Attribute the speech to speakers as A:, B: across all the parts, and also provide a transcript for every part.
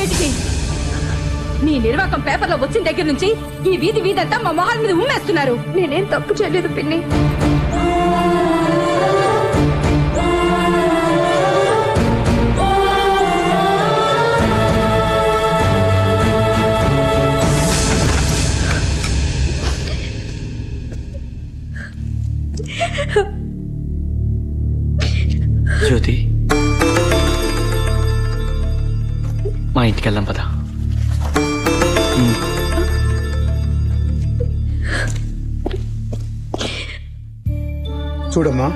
A: బయటికి. నీ నిర్వాకం పేపర్లో వచ్చిన దగ్గర నుంచి ఈ వీధి వీధంతా మా మొహాల మీద ఉమ్మేస్తున్నారు.
B: నేనేం తప్పు చేయలేదు పిన్ని.
C: జ్యోతి, మా ఇంటికి వెళ్దాం పదా.
D: చూడమ్మా,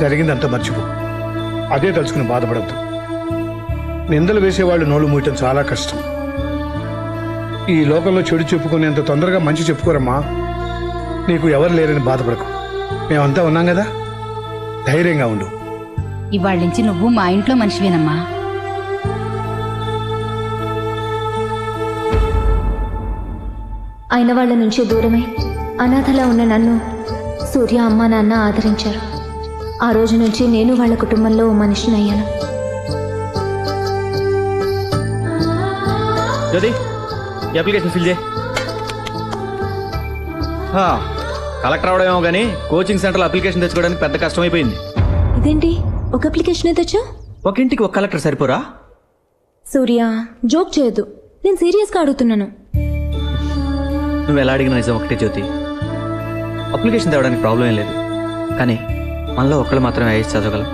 D: జరిగిందంతా మర్చిపో. అదే తలుచుకుని బాధపడద్దు. నిందలు వేసేవాళ్ళు నోళ్ళు మూయటం చాలా కష్టం. ఈ లోకంలో చెడు చెప్పుకునేంత తొందరగా మంచి చెప్పుకోరమ్మా. నీకు ఎవరు లేరని బాధపడకు. మేమంతా ఉన్నాం కదా, ధైర్యంగా ఉండు.
E: ఇవాళ నుంచి నువ్వు మా ఇంట్లో మనిషివేనమ్మా.
B: అయిన వాళ్ళ నుంచి దూరమై అనాథలా ఉన్న నన్ను సూర్య అమ్మ నాన్న ఆదరించారు. ఆ రోజు నుంచి నేను వాళ్ళ కుటుంబంలో ఓ మనిషిని అయ్యాను.
C: జ్యోతి, ఈ అప్లికేషన్ ఫిల్ చేయి. కలెక్టర్ అవడమేమో కానీ కోచింగ్ సెంటర్లో అప్లికేషన్ తెచ్చుకోవడానికి పెద్ద కష్టమైపోయింది.
B: ఇదేంటి ఒక అప్లికేషన్ తెచ్చా?
C: ఒక ఇంటికి ఒక కలెక్టర్ సరిపోరా?
B: సూర్య, జోక్ చేయొద్దు. నేను సీరియస్గా అడుగుతున్నాను.
C: నువ్వు ఎలా అడిగిన నిజం ఒకటే జ్యోతి. అప్లికేషన్ తేవడానికి ప్రాబ్లం ఏం లేదు, కానీ మనలో ఒక్కళ్ళు మాత్రమే ఐఏఎస్ చదవగలం.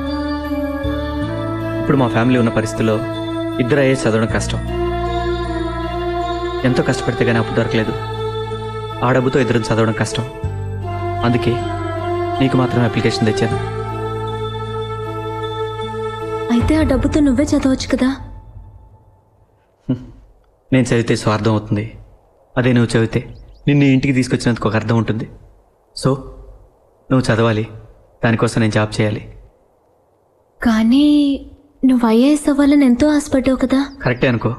C: ఇప్పుడు మా ఫ్యామిలీ ఉన్న పరిస్థితుల్లో ఇద్దరు ఐఏఎస్ చదవడం కష్టం. ఎంతో కష్టపడితే కానీ అప్పు దొరకలేదు. ఆ డబ్బుతో ఇద్దరు చదవడం కష్టం. అందుకే నీకు మాత్రమే అప్లికేషన్ తెచ్చాను.
B: అయితే ఆ డబ్బుతో నువ్వే చదవచ్చు కదా.
C: నేను చదివితే స్వార్థం అవుతుంది. అదే నువ్వు చదివితే నిన్ను ఇంటికి తీసుకొచ్చినందుకు ఒక అర్థం ఉంటుంది. సో నువ్వు చదవాలి, దానికోసం నేను జాబ్ చేయాలి.
B: కానీ నువ్వు ఐఏఎస్ అవ్వాలని ఎంతో ఆశపడ్డావు కదా.
C: కరెక్టే అనుకో.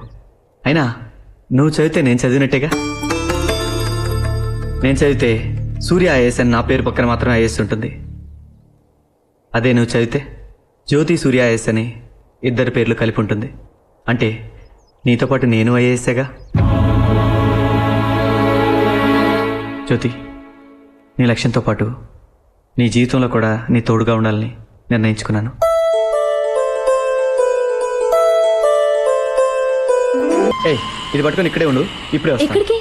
C: అయినా నువ్వు చదివితే నేను చదివినట్టేగా. నేను చదివితే సూర్య ఐఏఎస్ అని నా పేరు పక్కన మాత్రం ఐఏఎస్ ఉంటుంది. అదే నువ్వు చదివితే జ్యోతి సూర్య ఐఏఎస్ అని ఇద్దరి పేర్లు కలిపి ఉంటుంది. అంటే నీతో పాటు నేను ఐఏఎస్సేగా. జ్యోతి, నీ లక్ష్యంతో పాటు నీ జీవితంలో కూడా నీ తోడుగా ఉండాలని నిర్ణయించుకున్నాను. ఏ, ఇది పట్టుకొని ఇక్కడే ఉండు. ఇప్పుడే వస్తా.
B: ఎక్కడికి?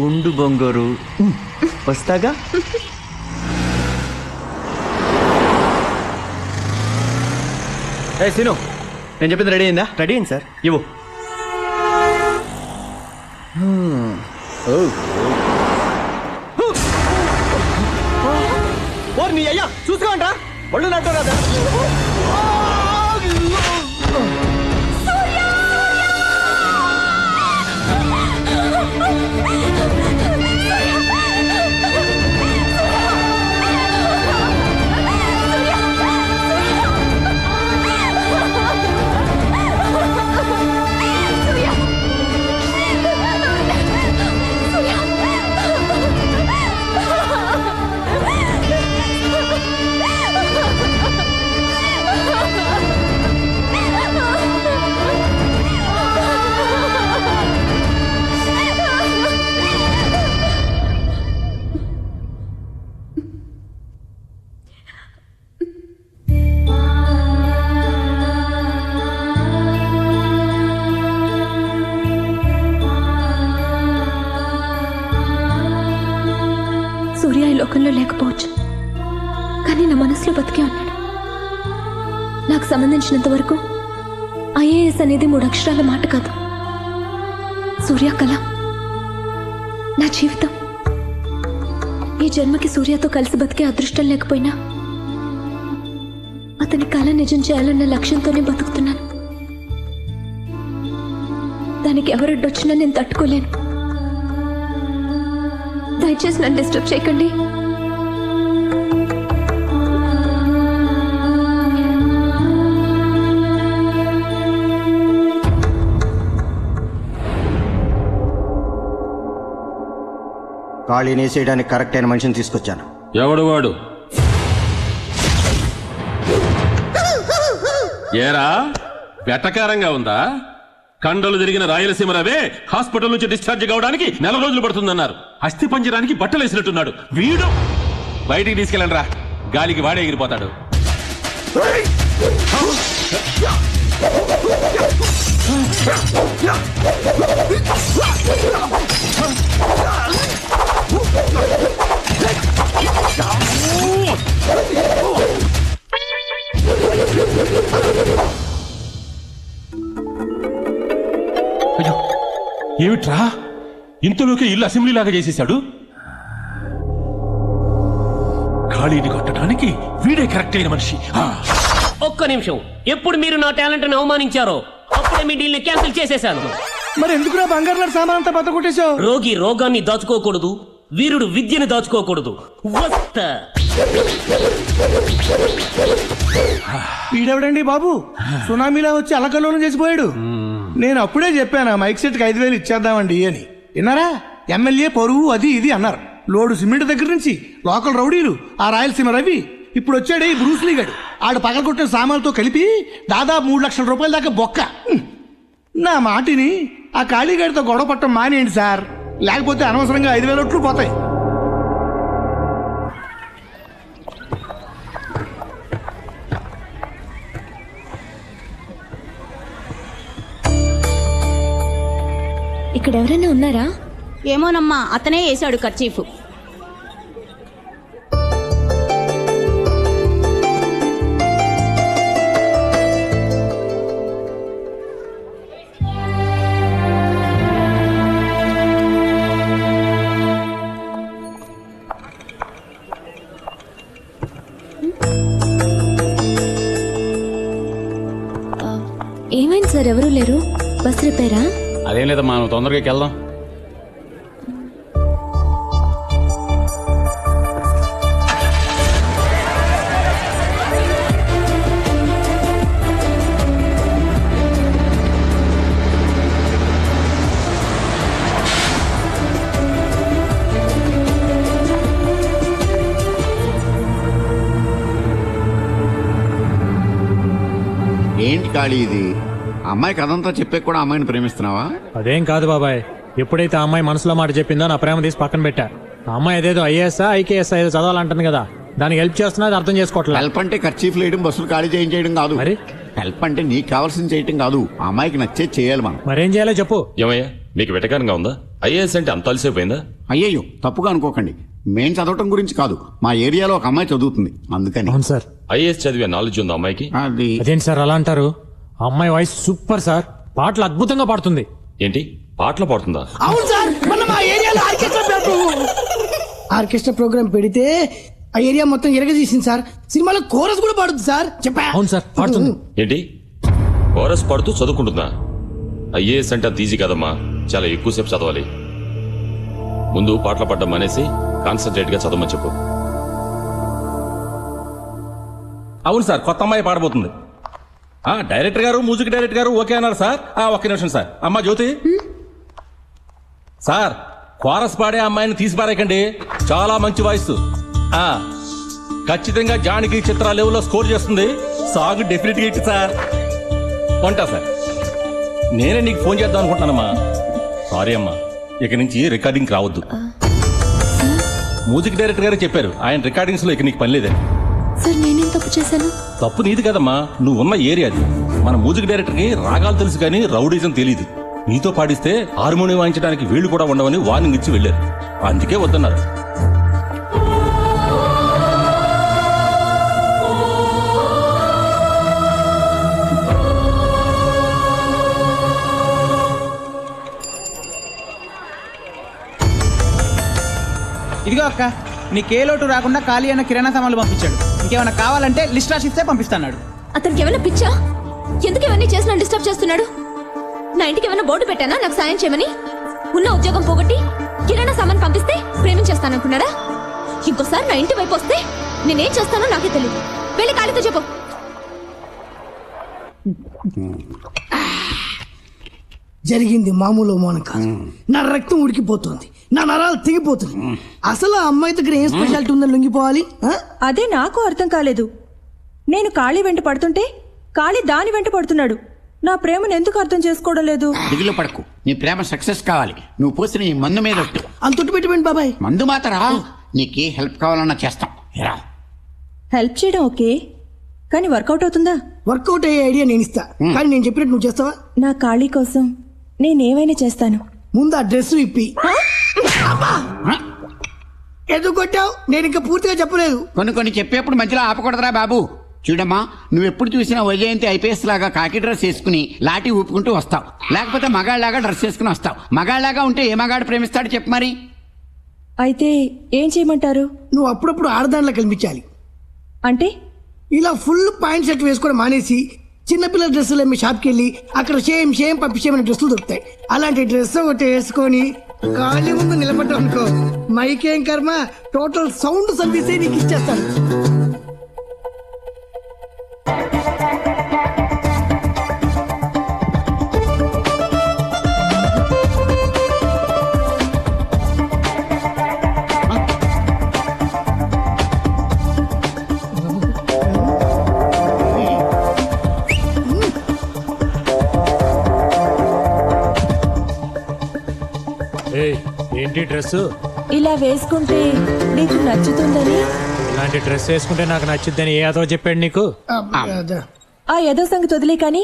C: ఉండు బొంగోరు, వస్తాగా. ఏ సీను, నేను చెప్పింది రెడీ అయిందా?
F: రెడీ అయింది సార్.
C: ఇవ్వు. ఓర్ నీ అయ్యా, చూసుకోండి రా, ఒళ్ళు నట్టు రాదా.
B: సూర్య ఈ లోకంలో లేకపోవచ్చు, కానీ నా మనసులో బతికే ఉన్నాడు. నాకు సంబంధించినంత వరకు ఐఏఎస్ అనేది 3 అక్షరాల మాట కాదు. సూర్య కళ, నా జీవితం. ఈ జన్మకి సూర్యతో కలిసి బతికే అదృష్టం లేకపోయినా అతని కళ నిజం చేయాలన్న లక్ష్యంతోనే బతుకుతున్నాను. దానికి ఎవరడ్డొచ్చినా నేను తట్టుకోలేను. దయచేసి నన్ను డిస్టర్బ్ చేయకండి.
F: ఖాళీ నేసేయడానికి కరెక్ట్ అయిన మనిషిని తీసుకొచ్చాను.
G: ఎవడు వాడు? ఏరా, వెటకారంగా ఉందా? కండలు తిరిగిన రాయలసీమ రవే హాస్పిటల్ నుంచి డిశ్చార్జ్ కావడానికి 4 రోజులు పడుతుందన్నారు. అస్థి పంజరానికి బట్టలు వేసినట్టున్నాడు వీడు. బయటికి తీసుకెళ్ళండి రా, గాలికి వాడే ఎగిరిపోతాడు. అయ్యో ఏమిట్రా, ఇంతలోకి ఇల్లు అసెంబ్లీ లాగా చేసేశాడు. ఖాళీని కొట్టడానికి వీడే కరెక్ట్ అయిన మనిషి.
H: ఒక్క నిమిషం, ఎప్పుడు మీరు నా టాలెంట్ ని అవమానించారో అప్పుడే మీ డీల్ ని క్యాన్సిల్ చేసేశాను.
D: మరి ఎందుకురా బంగారు సామాన్ అంతా బద్ద కొట్టేశావు?
H: రోగి రోగాన్ని దాచుకోకూడదు, వీరుడు విద్యను దాచుకోకూడదు. వస్తా.
D: వీడెవడండి బాబు, సునామీలా వచ్చి అలకల్లోనం చేసిపోయాడు. నేను అప్పుడే చెప్పాను మైక్ సెట్కి 5,000 ఇచ్చేద్దామండి అని. విన్నారా? ఎమ్మెల్యే పరువు అది ఇది అన్నారు. లోడు సిమెంట్ దగ్గర నుంచి లోకల్ రౌడీలు, ఆ రాయలసీమ రవి, ఇప్పుడు వచ్చాడు ఈ బ్రూస్లీ గడు. ఆడు పగలగొట్టిన సామాన్లతో కలిపి దాదాపు 3 లక్షల రూపాయల దాకా బొక్క. నా మాటిని ఆ ఖాళీగాడితో గొడవ పట్టం మానేయండి సార్, లేకపోతే అనవసరంగా 5,000 ఒట్లు పోతాయి.
B: ఇక్కడ ఎవరైనా ఉన్నారా?
A: ఏమోనమ్మా, అతనే వేశాడు కర్చీఫ్.
B: ఏమైంది సార్, ఎవరూ లేరు? బస్ రిపేరా?
G: అదేం లేదమ్మా, నువ్వు తొందరగా వెళ్దాం.
I: ఏంటి ఖాళీ ఇది? అమ్మాయి కథంతా చెప్పే కూడా అమ్మాయిని ప్రేమిస్తున్నావా?
J: అదేం కాదు బాబాయ్, ఎప్పుడైతే ఆ అమ్మాయి మనసులో మాట చెప్పిందో నా ప్రేమ తీసి పక్కన పెట్టా. ఆ అమ్మాయి ఏదేదో ఐఏఎస్ఆ ఐకేఎస్ ఏదో చదవాలంటుంది కదా, దానికి హెల్ప్ చేస్తున్నది అర్థం చేసుకోవట్లేదు.
I: హెల్ప్ అంటే ఖర్చీఫ్ లేయడం, బస్సులు ఖాళీ చేయించేయడం కాదు.
J: మరి
I: హెల్ప్ అంటే నీకు కావాల్సింది చేయటం కాదు, ఆ అమ్మాయికి నచ్చేది చేయాలి మనం.
J: మరేం చేయాలో చెప్పు.
G: ఏమయ్యా, మీకు వెటకారంగా ఉందా? ఐఏఎస్ అంటే అంత అలసిపోయిందా?
I: అయ్యయ్యో తప్పుగా అనుకోకండి, మేం చదవటం గురించి కాదు, మా ఏరియాలో ఒక అమ్మాయి చదువుతుంది అందుకని.
J: అవును సార్.
G: ఐఏఎస్ చదివే నాలెడ్జ్ ఉందా అమ్మాయికి?
I: అది
J: అదేంటి సార్ అలా అంటారు? ఆ అమ్మాయి వాయిస్ సూపర్ సార్, పాటలు అద్భుతంగా పాడుతుంది.
G: ఏంటి, పాటలు పాడుతుందా?
K: అవును సార్, మొన్న మా ఏరియాలో ఆర్కెస్ట్రా ప్రోగ్రామ్ పెడితే ఆ ఏరియా మొత్తం ఎరగదీసింది సార్. సినిమాలో కోరస్ కూడా పాడుతుంది సార్. చెప్పా.
J: అవును సార్, పాడుతుంది.
G: ఏంటి, కోరస్ పాడుతూ చదువుకుంటుందా? ఐఏఎస్ అంటే అంత ఈజీ కదమ్మా, చాలా ఎక్కువసేపు చదవాలి. ముందు పాటలు పాడడం మానేసి కాన్సన్ట్రేట్ గా చదవమని చెప్పు.
L: అవును సార్, కొత్త అమ్మాయి పాడబోతుంది. డైరెక్టర్ గారు, మ్యూజిక్ డైరెక్టర్ గారు ఓకే అన్నారు సార్. ఒక్క నిమిషం సార్. అమ్మా జ్యోతి సార్, కోరస్ పాడే అమ్మాయిని తీసి పారేకండి, చాలా మంచి వాయిస్. ఖచ్చితంగా జానకి చిత్ర లెవెల్లో స్కోర్ చేస్తుంది. సాంగ్ డెఫినెట్ గా ఇట్టి సార్. ఉంటా సార్, నేనే నీకు ఫోన్ చేద్దాం అనుకుంటున్నానమ్మా. సారీ అమ్మా, ఇక నుంచి రికార్డింగ్ రావద్దు. మ్యూజిక్ డైరెక్టర్ గారే చెప్పారు, ఆయన రికార్డింగ్స్ లో ఇక నీకు పని లేదని.
B: సార్ నేనేం తప్పు చేశాను?
L: తప్పు నీది కదమ్మా, నువ్వు ఉన్న ఏరియా అది. మన మ్యూజిక్ డైరెక్టర్ కి రాగాలు తెలుసు కానీ రౌడీజం తెలియదు. నీతో పాడిస్తే హార్మోనియం వాయించడానికి వీళ్ళు కూడా ఉండవని వార్నింగ్ ఇచ్చి వెళ్ళారు, అందుకే వద్దన్నారు.
K: ఇదిగో అక్క, నీకే లోటు రాకుండా ఖాళీ అయిన కిరాణా సామాన్లు పంపించాడు. ఇంకేమైనా కావాలంటే లిస్ట్ రాసిస్తే పంపిస్తాడు.
B: అతనికి ఏమైనా పిచ్చా? ఎందుకు ఇవన్నీ చేసి డిస్టర్బ్ చేస్తున్నాడు? నా ఇంటికి ఏమైనా బోర్డు పెట్టానా నాకు సాయం చేయమని? ఉన్న ఉద్యోగం పోగొట్టి కిరాణా సామాన్ పంపిస్తే ప్రేమించేస్తాననుకున్నాడా? ఇంకోసారి నా ఇంటి వైపు వస్తే నేనేం చేస్తానో నాకే తెలియదు. వెళ్ళి ఖాళీతో చెప్పు.
K: జరిగింది మామూలు మౌనం కాదు. నా రక్తం ఉడికిపోతుంది, నా నరాలు తెగిపోతుంది. అసలు ఆ అమ్మాయి దగ్గర ఏం స్పెషాలిటీ ఉందని లొంగిపోవాలి?
A: అదే నాకు అర్థం కాలేదు. నేను కాళీ వెంట పడుతుంటే కాళీ దాని వెంట పడుతున్నాడు. నా ప్రేమను ఎందుకు అర్థం చేసుకోవడం లేదు?
I: దిగులు పడకు, నీ ప్రేమ సక్సెస్ కావాలి. నువ్వు పోసిన ఈ మందు మీద ఒట్టు.
K: అంత తొట్టు పెట్టిపోయింది బాబాయ్.
I: మందు మాత్రా నీకే హెల్ప్ కావాలన్నా చేస్తాం. రా.
A: హెల్ప్ చేయడం ఓకే, కానీ వర్కౌట్ అవుతుందా?
K: వర్కౌట్ అయ్యే ఐడియా నేను ఇస్తా, కానీ నేను చెప్పినట్టు నువ్వు చేస్తావా?
A: నా ఖాళీ కోసం నేనేమైనా చేస్తాను.
K: ముందు ఆ డ్రెస్ ఇప్పి. ఎందుకు కొట్టావు? నేను ఇంకా పూర్తిగా చెప్పలేదు.
I: కొన్ని చెప్పేప్పుడు మధ్యలో ఆపకూడదురా బాబు. చూడమ్మా, నువ్వు ఎప్పుడు చూసినా వైజయంతి ఐపీఎస్ లాగా కాకి డ్రెస్ వేసుకుని లాఠీ ఊపుకుంటూ వస్తావు, లేకపోతే మగాళ్ళలాగా డ్రెస్ వేసుకుని వస్తావు. మగాళ్ళలాగా ఉంటే ఏ మగాడు ప్రేమిస్తాడు చెప్పు మరి?
A: అయితే ఏం చేయమంటారు?
K: నువ్వు అప్పుడప్పుడు ఆడదానిలా కనిపించాలి.
A: అంటే
K: ఇలా ఫుల్ పాయింట్ షర్ట్ వేసుకోవడం మానేసి చిన్నపిల్లల డ్రెస్సులు అమ్మే షాప్కి వెళ్ళి అక్కడ షేమ్ పంపించేమని డ్రెస్సులు దొరుకుతాయి. అలాంటి డ్రెస్ ఒకటి వేసుకొని ఖాళీ ముందు నిలబడ్డావు అనుకో, మైకేం కర్మ, టోటల్ సౌండ్ సర్వీసే నీకు ఇచ్చేస్తాను.
J: ఏంటి డ్రెస్?
A: ఇలా వేసుకుంటే నీకు నచ్చుతుందని.
J: ఇలాంటి డ్రెస్ వేసుకుంటే నాకు నచ్చుద్దని ఏ అదో చెప్పాడు నీకు?
A: ఆ ఏదో సంగతి వదిలే, కానీ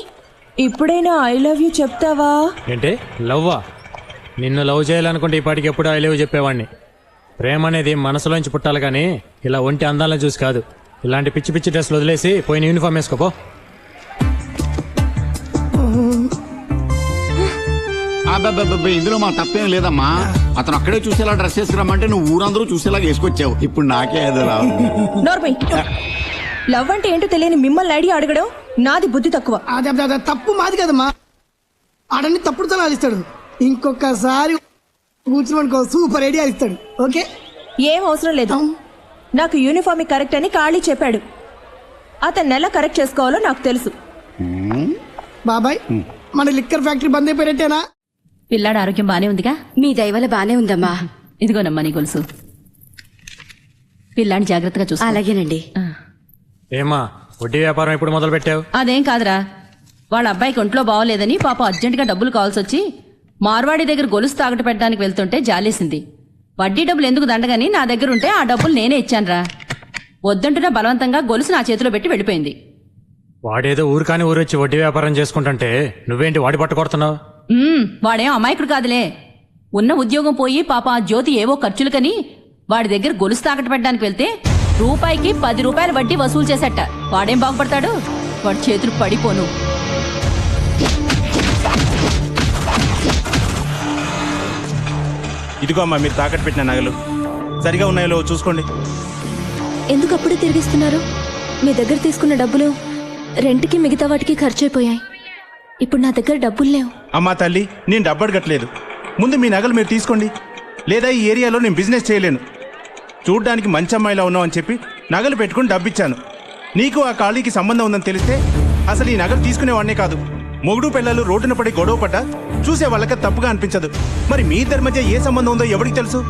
A: ఇప్పుడైనా ఐ లవ్ యూ చెప్తావా?
J: ఏంటి లవ్వా? నిన్ను లవ్ చేయాలనుకుంటే ఈ పాటికి ఎప్పుడు ఐ లవ్ చెప్పేవాడిని. ప్రేమ అనేది మనసులోంచి పుట్టాలి కానీ ఇలా ఒంటి అందాలను చూసి కాదు. ఇలాంటి పిచ్చి పిచ్చి డ్రెస్లు వదిలేసి పోయిన యూనిఫామ్ వేసుకోపో.
I: ఇందులో మా తప్పేం లేదమ్మా. అతను అక్కడే చూసేలా డ్రెస్ వేసుకురమ్మంటే నువ్వు ఊరందరూ చూసేలా వేసుకొచ్చావు. ఇప్పుడు నాకే అదలా.
A: నోర్మై, లవ్ అంటే ఏంటో తెలియని మిమ్మల్ని ఐడియా అడగడం నాది బుద్ధి తక్కువ.
K: అదే తప్పు మాది కదమ్మా. ఆడని తప్పుడు తలా ఇస్తాడు. ఇంకొకసారి కూర్చున్నానుకో సూపర్ ఐడియా ఇస్తాడు. ఓకే,
A: ఏం అవసరం లేదు. నాకు యూనిఫామ్ కరెక్ట్ అని ఖాళీ చెప్పాడు. అతన్ని ఎలా కరెక్ట్ చేసుకోవాలో నాకు తెలుసు.
K: బాబాయ్, మన లిక్కర్ ఫ్యాక్టరీ బంద్ అయిపోయినట్టేనా?
E: పిల్లాడు ఆరోగ్యం బానే ఉందిగా?
A: మీ దయవల్ల బానే ఉందమ్మా.
E: ఇదిగోనమ్మా నీ గొలుసు. పిల్లాన్ని జాగ్రత్తగా చూసుకో.
A: అలాగేనండి.
J: ఏమా వడ్డీ వ్యాపారం ఎప్పుడు మొదలు పెట్టావు?
E: అదేం కాదురా, వాళ్ళ అబ్బాయికి ఒంట్లో బాగోలేదని పాప అర్జెంటుగా డబ్బులు కావాల్సి వచ్చి మార్వాడి దగ్గర గొలుసు తాకట్టు పెట్టడానికి వెళ్తుంటే జాలేసింది. వడ్డీ డబ్బులు ఎందుకు దండగని నా దగ్గర ఉంటే ఆ డబ్బులు నేనే ఇచ్చానురా. వద్దంటున్నా బలవంతంగా గొలుసు నా చేతిలో పెట్టి వెళ్ళిపోయింది.
J: వాడేదో ఊరికాని ఊరొచ్చి వడ్డీ వ్యాపారం చేసుకుంటుంటే నువ్వేంటి వాడి పట్టుకొడుతున్నావు?
E: వాడేం అమాయకుడు కాదులే. ఉన్న ఉద్యోగం పోయి పాప ఆ జ్యోతి ఏవో ఖర్చులకని వాడి దగ్గర గొలుసు తాకట్టు పెట్టడానికి వెళ్తే రూపాయికి 10 రూపాయలు వడ్డీ వసూలు చేసేట. వాడేం బాగుపడతాడు? వాడి చేతులు పడిపోను.
L: ఇదిగో అమ్మా మీరు తాకట్టు పెట్టిన నగలు సరిగా ఉన్నాయో చూసుకోండి.
B: ఎందుకు అప్పుడే తిరిగిస్తున్నారు? మీ దగ్గర తీసుకున్న డబ్బులు రెంట్కి మిగతా వాటికి ఖర్చు అయిపోయాయి. ఇప్పుడు నా దగ్గర డబ్బులు లేవు.
L: అమ్మా తల్లి, నేను డబ్బు అడగట్లేదు. ముందు మీ నగలు మీరు తీసుకోండి, లేదా ఈ ఏరియాలో నేను బిజినెస్ చేయలేను. చూడ్డానికి మంచి అమ్మాయిలా ఉన్నావు అని చెప్పి నగలు పెట్టుకుని డబ్బిచ్చాను. నీకు ఆ ఖాళీకి సంబంధం ఉందని తెలిస్తే అసలు ఈ నగలు తీసుకునేవాడినే కాదు. మొగుడు పిల్లలు రోడ్డున పడి గొడవ పడ్డా చూసే వాళ్ళకి తప్పుగా అనిపించదు. మరి మీ ఇద్దరి మధ్య ఏ సంబంధం ఉందో ఎవరికి తెలుసు?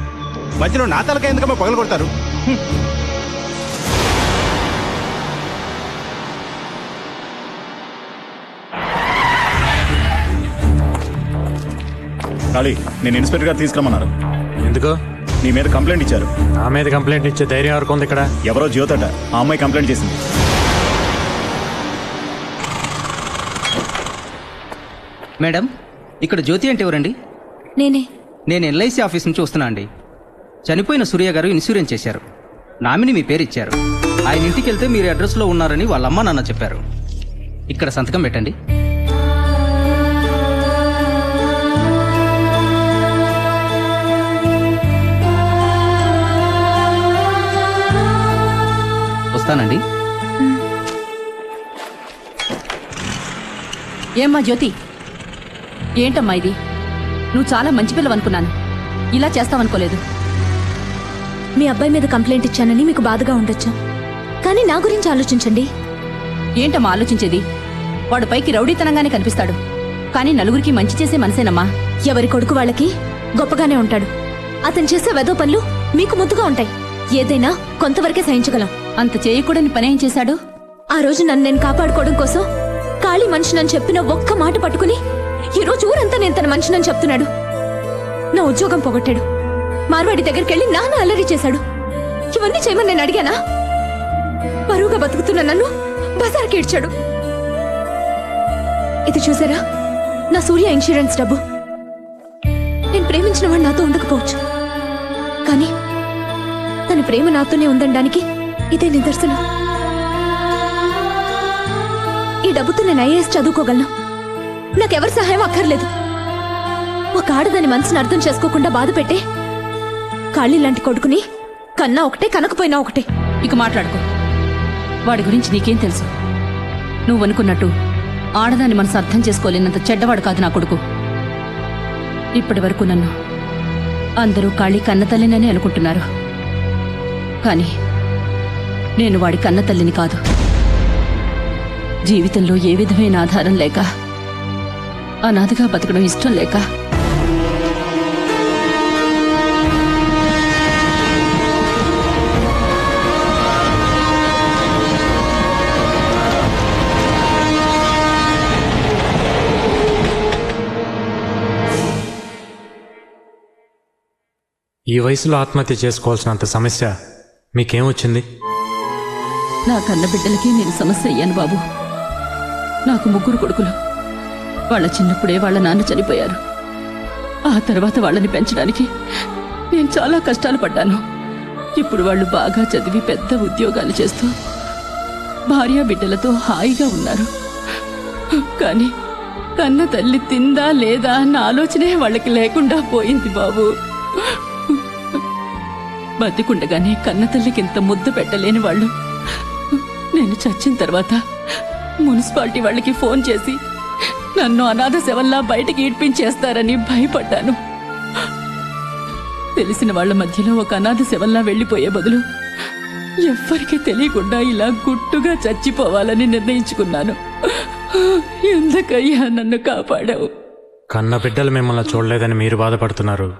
L: మధ్యలో నా తలకాయ ఎందుకమ్మా పగలు కొడతారు? ఖాళీ, నేను ఇన్స్పెక్టర్ గారు తీసుకురమ్మన్నారు.
J: ఎందుకు?
L: నీ మీద కంప్లైంట్ ఇచ్చారు.
J: నా మీద కంప్లైంట్ ఇచ్చే ధైర్యం వరకు ఉంది ఇక్కడ?
L: ఎవరో జ్యోతట ఆ అమ్మాయి కంప్లైంట్ చేసింది.
C: మేడం, ఇక్కడ జ్యోతి అంటే ఎవరండి?
B: నేనే.
C: నేను ఎల్ఐసి ఆఫీస్ నుంచి వస్తున్నా అండి. చనిపోయిన సూర్య గారు ఇన్సూరెన్స్ చేశారు. నామిని మీ పేరు ఇచ్చారు. ఆయన ఇంటికి వెళ్తే మీరు అడ్రస్లో ఉన్నారని వాళ్ళ అమ్మ నాన్న చెప్పారు. ఇక్కడ సంతకం పెట్టండి. వస్తానండి.
E: ఏమ్మా జ్యోతి, ఏంటమ్మా ఇది? నువ్వు చాలా మంచి పిల్లవనుకున్నాను, ఇలా చేస్తావనుకోలేదు.
B: మీ అబ్బాయి మీద కంప్లైంట్ ఇచ్చానని మీకు బాధగా ఉండొచ్చు, కానీ నా గురించి ఆలోచించండి.
E: ఏంటమ్మా ఆలోచించేది? వాడు పైకి రౌడీతనంగానే కనిపిస్తాడు, కానీ నలుగురికి మంచి చేసే మనసేనమ్మా.
B: ఎవరి కొడుకు వాళ్ళకి గొప్పగానే ఉంటాడు. అతను చేసే వెదో పనులు మీకు ముద్దుగా ఉంటాయి. ఏదైనా కొంతవరకే సహించగలం.
E: అంత చేయకూడని పనేం చేశాడు?
B: ఆ రోజు నన్ను నేను కాపాడుకోవడం కోసం ఖాళీ మనిషినని చెప్పిన ఒక్క మాట పట్టుకుని ఈరోజు ఊరంతా నేను తన మనిషినని చెప్తున్నాడు. నా ఉద్యోగం పోగొట్టాడు. మార్వాడి దగ్గరికి వెళ్ళి నాన్న అల్లరి చేశాడు. ఇవన్నీ చేయమని నేను అడిగానా? పరువుగా బతుకుతున్న నన్ను బజార్కి ఇడ్చాడు. ఇది చూసారా, నా సూర్య ఇన్సూరెన్స్ డబ్బు. నేను ప్రేమించిన వాడు నాతో ఉండకపోవచ్చు, కానీ తన ప్రేమ నాతోనే ఉందనడానికి ఇదే నిదర్శనం. ఈ డబ్బుతో నేను ఐఏఎస్ చదువుకోగలను. నాకెవరి సహాయం అక్కర్లేదు. ఒక ఆడదాని మనసుని అర్థం చేసుకోకుండా బాధ పెట్టే కాళీ లాంటి కొడుకుని కన్నా ఒకటే, కనకపోయినా ఒకటే.
E: ఇక మాట్లాడుకో. వాడి గురించి నీకేం తెలుసు? నువ్వు అనుకున్నట్టు ఆడదాని మనసు అర్థం చేసుకోలేనంత చెడ్డవాడు కాదు నా కొడుకు. ఇప్పటి వరకు నన్ను అందరూ కాళీ కన్నతల్లినని అనుకుంటున్నారు, కానీ నేను వాడి కన్నతల్లిని కాదు. జీవితంలో ఏ విధమైన ఆధారం లేక, అనాథగా బతకడం ఇష్టం లేక
J: ఈ వయసులో ఆత్మహత్య చేసుకోవాల్సినంత సమస్య మీకేమొచ్చింది?
E: నా కన్న బిడ్డలకి నేను సమస్య అయ్యాను బాబు. నాకు 3 కొడుకులు. వాళ్ళ చిన్నప్పుడే వాళ్ళ నాన్న చనిపోయారు. ఆ తర్వాత వాళ్ళని పెంచడానికి నేను చాలా కష్టాలు పడ్డాను. ఇప్పుడు వాళ్ళు బాగా చదివి పెద్ద ఉద్యోగాలు చేస్తూ భార్య బిడ్డలతో హాయిగా ఉన్నారు. కానీ కన్న తల్లి తిందా లేదా అన్న ఆలోచనే వాళ్ళకి లేకుండా పోయింది బాబు. బతికుండగానే కన్న తల్లికి ఇంత ముద్దు పెట్టలేని వాళ్ళు నేను చచ్చిన తర్వాత మున్సిపాలిటీ వాళ్ళకి ఫోన్ చేసి నన్ను అనాథ శవల్లా బయటికి ఈడ్పించేస్తారని భయపడ్డాను. తెలిసిన వాళ్ళ మధ్యలో ఒక అనాథ శవల్లా వెళ్లిపోయే బదులు ఎవ్వరికీ తెలియకుండా ఇలా గుట్టుగా చచ్చిపోవాలని నిర్ణయించుకున్నాను. ఎందుకయ్యా నన్ను కాపాడావు?
J: కన్న బిడ్డలు మిమ్మల్ని చూడలేదని మీరు బాధపడుతున్నారు.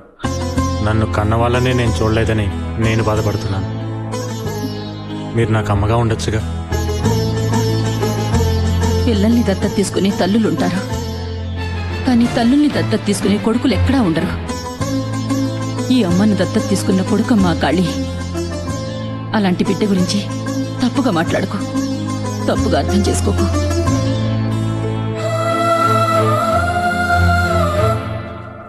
J: నన్ను కన్న వాళ్ళనే నేను చూడలేదని నేను బాధపడుతున్నాను. మీరు నాకు అమ్మగా ఉండొచ్చుగా.
E: పిల్లల్ని దత్తత తీసుకునే తల్లులుంటారు, కానీ తల్లుల్ని దత్తత తీసుకునే కొడుకులు ఎక్కడా ఉండరు. ఈ అమ్మను దత్తత తీసుకున్న కొడుకమ్మా కాళీ. అలాంటి బిడ్డ గురించి తప్పుగా మాట్లాడుకో, తప్పుగా అర్థం చేసుకోకు.